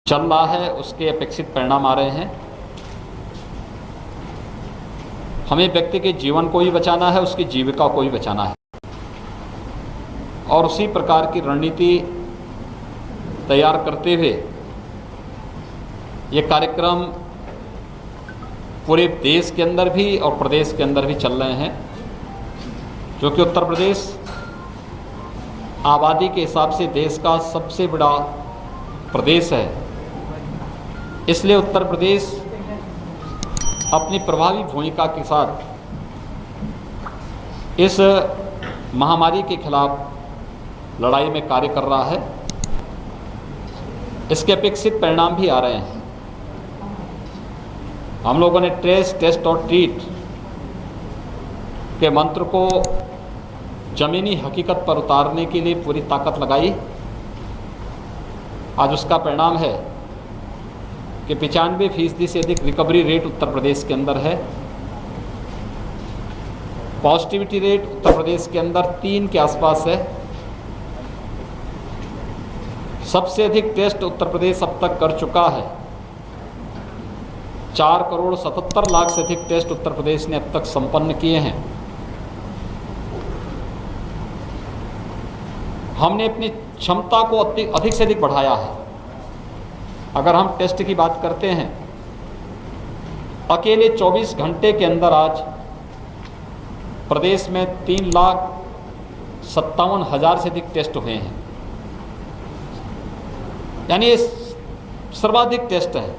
चल रहा है उसके अपेक्षित परिणाम आ रहे हैं। हमें व्यक्ति के जीवन को ही बचाना है, उसकी जीविका को ही बचाना है और उसी प्रकार की रणनीति तैयार करते हुए ये कार्यक्रम पूरे देश के अंदर भी और प्रदेश के अंदर भी चल रहे हैं, जो कि उत्तर प्रदेश आबादी के हिसाब से देश का सबसे बड़ा प्रदेश है। इसलिए उत्तर प्रदेश अपनी प्रभावी भूमिका के साथ इस महामारी के खिलाफ लड़ाई में कार्य कर रहा है। इसके अपेक्षित परिणाम भी आ रहे हैं। हम लोगों ने ट्रेस, टेस्ट और ट्रीट के मंत्र को जमीनी हकीकत पर उतारने के लिए पूरी ताकत लगाई। आज उसका परिणाम है कि 95% से अधिक रिकवरी रेट उत्तर प्रदेश के अंदर है। पॉजिटिविटी रेट उत्तर प्रदेश के अंदर 3 के आसपास है। सबसे अधिक टेस्ट उत्तर प्रदेश अब तक कर चुका है। 4,77,00,000 से अधिक टेस्ट उत्तर प्रदेश ने अब तक संपन्न किए हैं। हमने अपनी क्षमता को अधिक से अधिक बढ़ाया है। अगर हम टेस्ट की बात करते हैं, अकेले 24 घंटे के अंदर आज प्रदेश में 3,57,000 से अधिक टेस्ट हुए हैं, यानी ये सर्वाधिक टेस्ट है।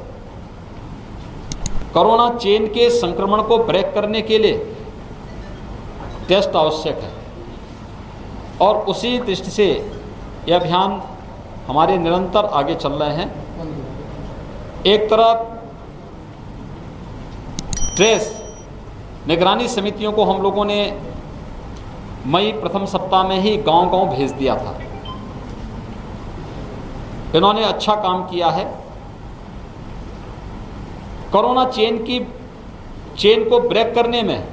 कोरोना चेन के संक्रमण को ब्रेक करने के लिए टेस्ट आवश्यक है और उसी दृष्टि से यह अभियान हमारे निरंतर आगे चल रहे हैं। एक तरफ ट्रेस निगरानी समितियों को हम लोगों ने मई प्रथम सप्ताह में ही गांव-गांव भेज दिया था। इन्होंने अच्छा काम किया है। कोरोना चेन को ब्रेक करने में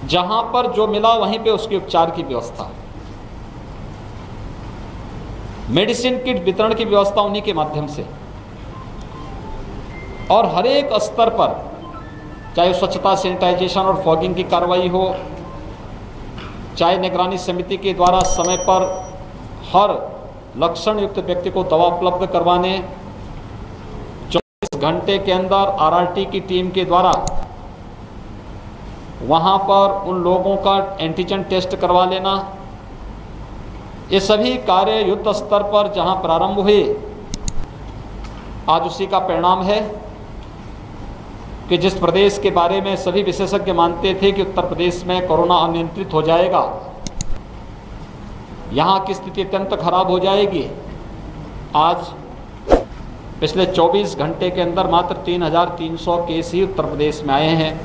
जहां पर जो मिला वहीं पे उसके उपचार की व्यवस्था, मेडिसिन किट वितरण की व्यवस्था उन्हीं के माध्यम से, और हर एक स्तर पर, चाहे स्वच्छता, सैनिटाइजेशन और फॉगिंग की कार्रवाई हो, चाहे निगरानी समिति के द्वारा समय पर हर लक्षण युक्त व्यक्ति को दवा उपलब्ध करवाने, 24 घंटे के अंदर आरआरटी की टीम के द्वारा वहां पर उन लोगों का एंटीजन टेस्ट करवा लेना, ये सभी कार्य युद्ध स्तर पर जहां प्रारंभ हुए, आज उसी का परिणाम है कि जिस प्रदेश के बारे में सभी विशेषज्ञ मानते थे कि उत्तर प्रदेश में कोरोना अनियंत्रित हो जाएगा, यहाँ की स्थिति अत्यंत खराब हो जाएगी, आज पिछले 24 घंटे के अंदर मात्र 3,300 केस ही उत्तर प्रदेश में आए हैं,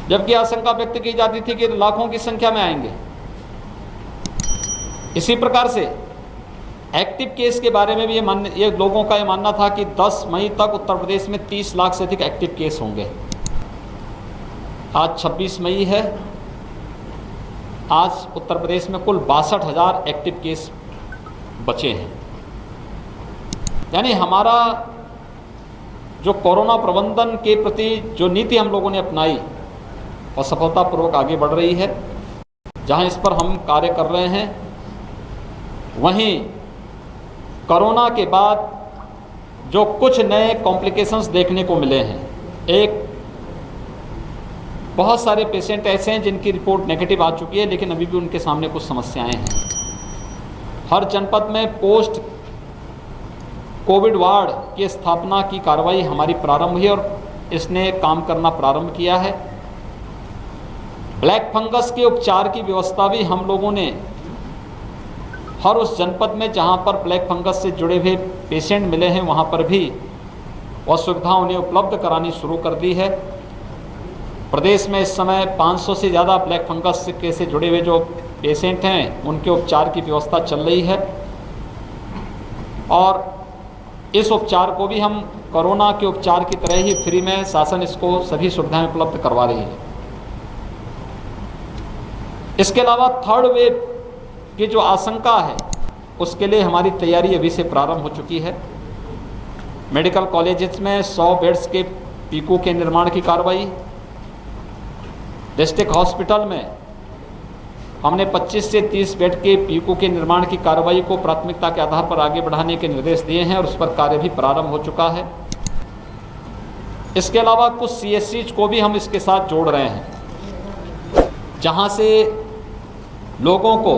जबकि आशंका व्यक्त की जाती थी कि लाखों की संख्या में आएंगे। इसी प्रकार से एक्टिव केस के बारे में भी ये लोगों का ये मानना था कि 10 मई तक उत्तर प्रदेश में 30 लाख से अधिक एक्टिव केस होंगे। आज 26 मई है। आज उत्तर प्रदेश में कुल 62,000 एक्टिव केस बचे हैं। यानी हमारा जो कोरोना प्रबंधन के प्रति जो नीति हम लोगों ने अपनाई और सफलतापूर्वक आगे बढ़ रही है, जहां इस पर हम कार्य कर रहे हैं, वहीं कोरोना के बाद जो कुछ नए कॉम्प्लिकेशंस देखने को मिले हैं, एक बहुत सारे पेशेंट ऐसे हैं जिनकी रिपोर्ट नेगेटिव आ चुकी है, लेकिन अभी भी उनके सामने कुछ समस्याएं हैं। हर जनपद में पोस्ट कोविड वार्ड की स्थापना की कार्रवाई हमारी प्रारंभ हुई और इसने काम करना प्रारंभ किया है। ब्लैक फंगस के उपचार की व्यवस्था भी हम लोगों ने हर उस जनपद में जहां पर ब्लैक फंगस से जुड़े हुए पेशेंट मिले हैं, वहां पर भी वह सुविधा उन्हें उपलब्ध करानी शुरू कर दी है। प्रदेश में इस समय 500 से ज़्यादा ब्लैक फंगस के से जुड़े हुए जो पेशेंट हैं, उनके उपचार की व्यवस्था चल रही है और इस उपचार को भी हम कोरोना के उपचार की तरह ही फ्री में शासन इसको सभी सुविधाएं उपलब्ध करवा रही है। इसके अलावा थर्ड वेव की जो आशंका है उसके लिए हमारी तैयारी अभी से प्रारंभ हो चुकी है। मेडिकल कॉलेजेस में 100 बेड्स के पीकू के निर्माण की कार्रवाई, डिस्ट्रिक्ट हॉस्पिटल में हमने 25 से 30 बेड के पीकू के निर्माण की कार्रवाई को प्राथमिकता के आधार पर आगे बढ़ाने के निर्देश दिए हैं और उस पर कार्य भी प्रारंभ हो चुका है। इसके अलावा कुछ CSCs को भी हम इसके साथ जोड़ रहे हैं, जहां से लोगों को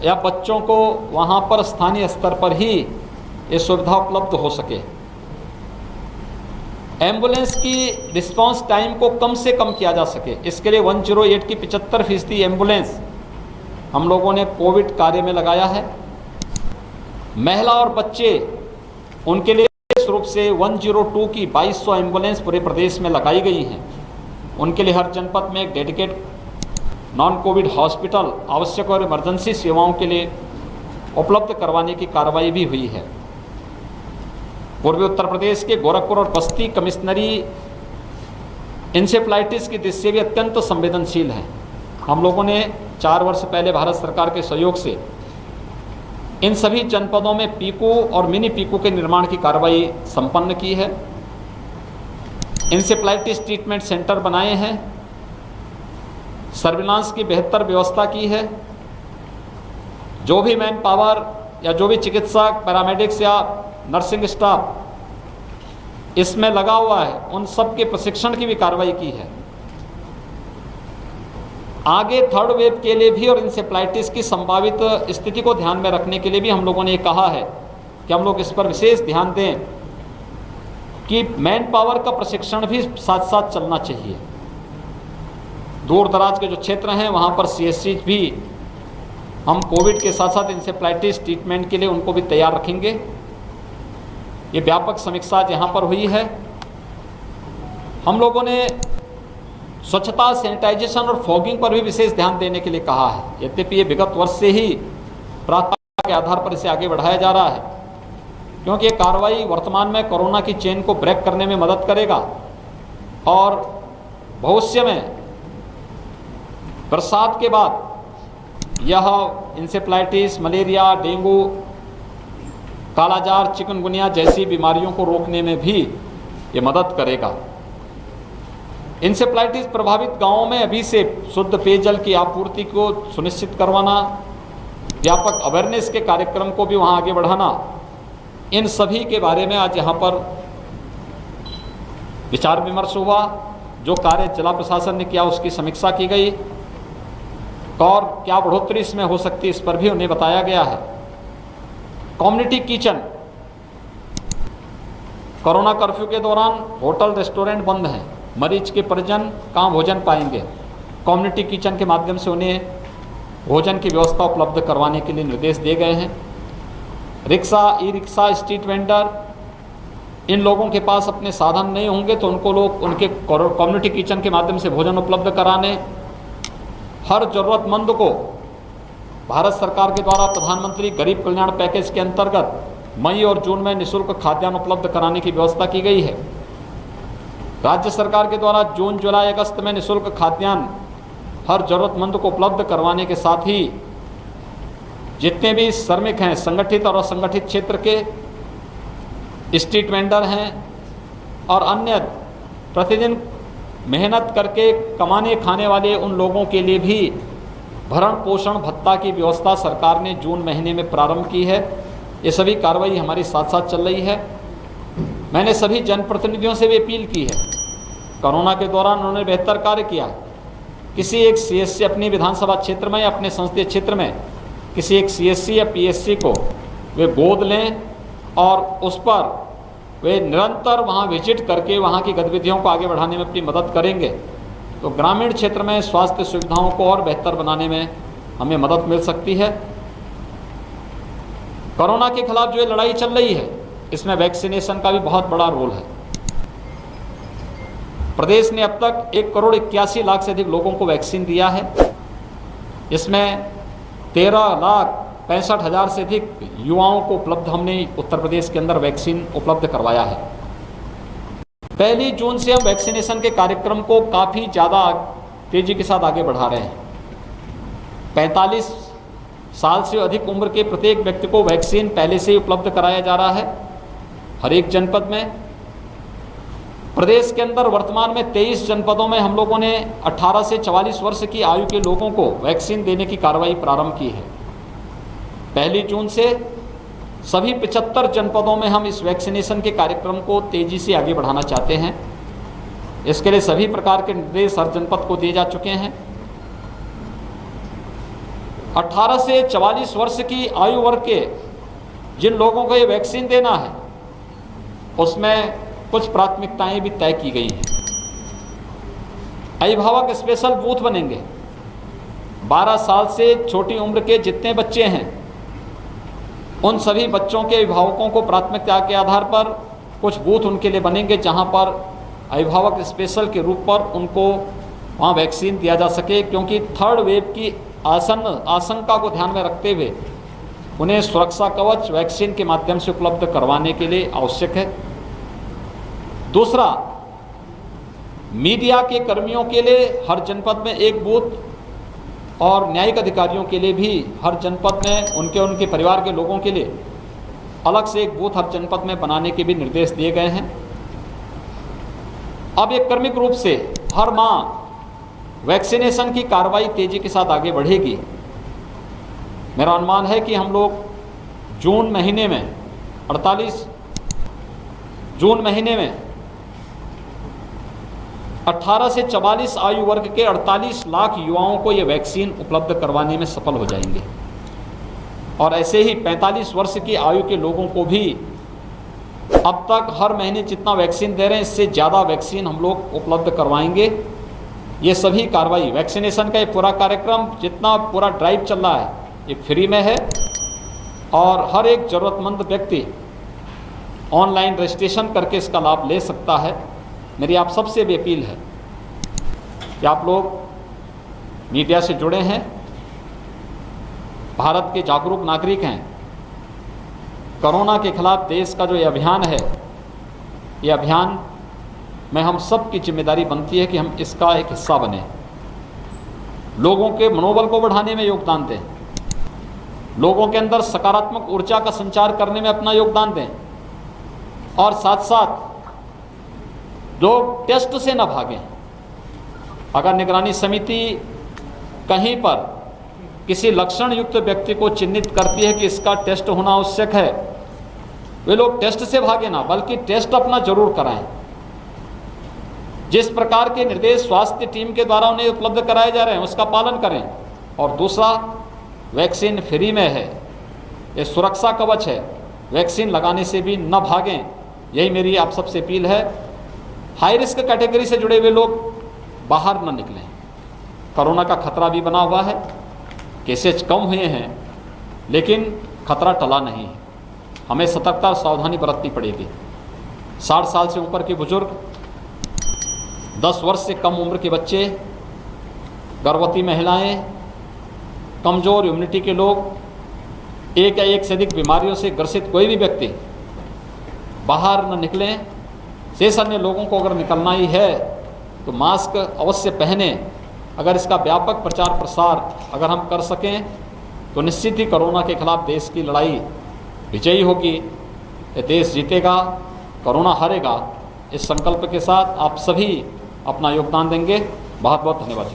या बच्चों को वहां पर स्थानीय स्तर पर ही ये सुविधा उपलब्ध हो सके। एम्बुलेंस की रिस्पांस टाइम को कम से कम किया जा सके, इसके लिए 108 की 75% एम्बुलेंस हम लोगों ने कोविड कार्य में लगाया है। महिला और बच्चे, उनके लिए विशेष रूप से 102 की 2200 एम्बुलेंस पूरे प्रदेश में लगाई गई हैं। उनके लिए हर जनपद में एक डेडिकेट नॉन कोविड हॉस्पिटल आवश्यक और इमरजेंसी सेवाओं के लिए उपलब्ध करवाने की कार्रवाई भी हुई है। पूर्वी उत्तर प्रदेश के गोरखपुर और बस्ती कमिश्नरी इंसेफ्लाइटिस की दृष्टि से भी अत्यंत संवेदनशील हैं। हम लोगों ने 4 वर्ष पहले भारत सरकार के सहयोग से इन सभी जनपदों में पीकू और मिनी पीकू के निर्माण की कार्रवाई संपन्न की है। इंसेफ्लाइटिस ट्रीटमेंट सेंटर बनाए हैं, सर्विलांस की बेहतर व्यवस्था की है। जो भी मैन पावर या जो भी चिकित्सक, पैरामेडिक्स या नर्सिंग स्टाफ इसमें लगा हुआ है, उन सब के प्रशिक्षण की भी कार्रवाई की है। आगे थर्ड वेव के लिए भी और इंसेफ्लाइटिस की संभावित स्थिति को ध्यान में रखने के लिए भी हम लोगों ने कहा है कि हम लोग इस पर विशेष ध्यान दें कि मैन पावर का प्रशिक्षण भी साथ साथ चलना चाहिए। दूर दराज के जो क्षेत्र हैं वहाँ पर CSC भी हम कोविड के साथ साथ इंसेफ्लाइटिस ट्रीटमेंट के लिए उनको भी तैयार रखेंगे। ये व्यापक समीक्षा यहाँ पर हुई है। हम लोगों ने स्वच्छता, सैनिटाइजेशन और फॉगिंग पर भी विशेष ध्यान देने के लिए कहा है। यद्यपि ये विगत वर्ष से ही प्राथमिकता के आधार पर इसे आगे बढ़ाया जा रहा है, क्योंकि ये कार्रवाई वर्तमान में कोरोना की चेन को ब्रेक करने में मदद करेगा और भविष्य में बरसात के बाद यह इंसेफ्लाइटिस, मलेरिया, डेंगू, कालाजार, चिकनगुनिया जैसी बीमारियों को रोकने में भी ये मदद करेगा। इंसेफ्लाइटिस प्रभावित गांवों में अभी से शुद्ध पेयजल की आपूर्ति को सुनिश्चित करवाना, व्यापक अवेयरनेस के कार्यक्रम को भी वहां आगे बढ़ाना, इन सभी के बारे में आज यहाँ पर विचार विमर्श हुआ। जो कार्य जिला प्रशासन ने किया उसकी समीक्षा की गई और क्या बढ़ोतरी इसमें हो सकती है इस पर भी उन्हें बताया गया है। कम्युनिटी किचन, कोरोना कर्फ्यू के दौरान होटल रेस्टोरेंट बंद हैं, मरीज के परिजन कहाँ भोजन पाएंगे। कम्युनिटी किचन के माध्यम से उन्हें भोजन की व्यवस्था उपलब्ध करवाने के लिए निर्देश दिए गए हैं। रिक्शा, ई-रिक्शा, स्ट्रीट वेंडर, इन लोगों के पास अपने साधन नहीं होंगे तो उनको लोग उनके कम्युनिटी किचन के माध्यम से भोजन उपलब्ध कराने। हर जरूरतमंद को भारत सरकार के द्वारा प्रधानमंत्री गरीब कल्याण पैकेज के अंतर्गत मई और जून में निःशुल्क खाद्यान्न उपलब्ध कराने की व्यवस्था की गई है। राज्य सरकार के द्वारा जून, जुलाई, अगस्त में निःशुल्क खाद्यान्न हर जरूरतमंद को उपलब्ध करवाने के साथ ही जितने भी श्रमिक हैं, संगठित और असंगठित क्षेत्र के, स्ट्रीट वेंडर हैं और अन्य प्रतिदिन मेहनत करके कमाने खाने वाले उन लोगों के लिए भी भरण पोषण भत्ता की व्यवस्था सरकार ने जून महीने में प्रारंभ की है। ये सभी कार्रवाई हमारी साथ साथ चल रही है। मैंने सभी जनप्रतिनिधियों से भी अपील की है, कोरोना के दौरान उन्होंने बेहतर कार्य किया। किसी एक CSC अपनी विधानसभा क्षेत्र में या अपने संसदीय क्षेत्र में किसी एक CSC या PSC को वे गोद लें और उस पर वे निरंतर वहाँ विजिट करके वहाँ की गतिविधियों को आगे बढ़ाने में अपनी मदद करेंगे तो ग्रामीण क्षेत्र में स्वास्थ्य सुविधाओं को और बेहतर बनाने में हमें मदद मिल सकती है। कोरोना के खिलाफ जो ये लड़ाई चल रही है इसमें वैक्सीनेशन का भी बहुत बड़ा रोल है। प्रदेश ने अब तक 1,81,00,000 से अधिक लोगों को वैक्सीन दिया है। इसमें 13,65,000 से अधिक युवाओं को उपलब्ध हमने उत्तर प्रदेश के अंदर वैक्सीन उपलब्ध करवाया है। 1 जून से हम वैक्सीनेशन के कार्यक्रम को काफ़ी ज़्यादा तेज़ी के साथ आगे बढ़ा रहे हैं। 45 साल से अधिक उम्र के प्रत्येक व्यक्ति को वैक्सीन पहले से ही उपलब्ध कराया जा रहा है हर एक जनपद में। प्रदेश के अंदर वर्तमान में 23 जनपदों में हम लोगों ने 18 से 44 वर्ष की आयु के लोगों को वैक्सीन देने की कार्रवाई प्रारंभ की है। 1 जून से सभी 75 जनपदों में हम इस वैक्सीनेशन के कार्यक्रम को तेजी से आगे बढ़ाना चाहते हैं। इसके लिए सभी प्रकार के निर्देश हर जनपद को दिए जा चुके हैं। 18 से 44 वर्ष की आयु वर्ग के जिन लोगों को ये वैक्सीन देना है उसमें कुछ प्राथमिकताएं भी तय की गई हैं। अभिभावक स्पेशल बूथ बनेंगे। 12 साल से छोटी उम्र के जितने बच्चे हैं उन सभी बच्चों के अभिभावकों को प्राथमिकता के आधार पर कुछ बूथ उनके लिए बनेंगे जहां पर अभिभावक स्पेशल के रूप पर उनको वहां वैक्सीन दिया जा सके, क्योंकि 3rd वेव की आशंका को ध्यान में रखते हुए उन्हें सुरक्षा कवच वैक्सीन के माध्यम से उपलब्ध करवाने के लिए आवश्यक है। दूसरा, मीडिया के कर्मियों के लिए हर जनपद में एक बूथ और न्यायिक अधिकारियों के लिए भी हर जनपद में उनके परिवार के लोगों के लिए अलग से एक बूथ हर जनपद में बनाने के भी निर्देश दिए गए हैं। अब एक क्रमिक रूप से हर माह वैक्सीनेशन की कार्रवाई तेजी के साथ आगे बढ़ेगी। मेरा अनुमान है कि हम लोग जून महीने में 18 से 44 आयु वर्ग के 48 लाख युवाओं को ये वैक्सीन उपलब्ध करवाने में सफल हो जाएंगे और ऐसे ही 45 वर्ष की आयु के लोगों को भी अब तक हर महीने जितना वैक्सीन दे रहे हैं इससे ज़्यादा वैक्सीन हम लोग उपलब्ध करवाएंगे। ये सभी कार्रवाई वैक्सीनेशन का ये पूरा कार्यक्रम जितना पूरा ड्राइव चल रहा है ये फ्री में है और हर एक ज़रूरतमंद व्यक्ति ऑनलाइन रजिस्ट्रेशन करके इसका लाभ ले सकता है। मेरी आप सबसे भी अपील है कि आप लोग मीडिया से जुड़े हैं, भारत के जागरूक नागरिक हैं। कोरोना के खिलाफ देश का जो ये अभियान है, ये अभियान में हम सब की जिम्मेदारी बनती है कि हम इसका एक हिस्सा बने, लोगों के मनोबल को बढ़ाने में योगदान दें, लोगों के अंदर सकारात्मक ऊर्जा का संचार करने में अपना योगदान दें और साथ साथ लोग टेस्ट से न भागें। अगर निगरानी समिति कहीं पर किसी लक्षण युक्त व्यक्ति को चिन्हित करती है कि इसका टेस्ट होना आवश्यक है, वे लोग टेस्ट से भागे ना, बल्कि टेस्ट अपना जरूर कराएं। जिस प्रकार के निर्देश स्वास्थ्य टीम के द्वारा उन्हें उपलब्ध कराए जा रहे हैं उसका पालन करें। और दूसरा, वैक्सीन फ्री में है, ये सुरक्षा कवच है, वैक्सीन लगाने से भी न भागें। यही मेरी आप सबसे अपील है। हाई रिस्क कैटेगरी से जुड़े हुए लोग बाहर न निकलें। कोरोना का खतरा भी बना हुआ है, केसेज कम हुए हैं लेकिन खतरा टला नहीं है। हमें सतर्कता और सावधानी बरतनी पड़ेगी। 60 साल से ऊपर के बुजुर्ग, 10 वर्ष से कम उम्र के बच्चे, गर्भवती महिलाएं, कमज़ोर इम्यूनिटी के लोग, एक या एक से अधिक बीमारियों से ग्रसित कोई भी व्यक्ति बाहर न निकलें। शेष अन्य लोगों को अगर निकलना ही है तो मास्क अवश्य पहने। अगर इसका व्यापक प्रचार प्रसार अगर हम कर सकें तो निश्चित ही कोरोना के खिलाफ देश की लड़ाई विजयी होगी। ये देश जीतेगा, कोरोना हारेगा। इस संकल्प के साथ आप सभी अपना योगदान देंगे। बहुत बहुत धन्यवाद।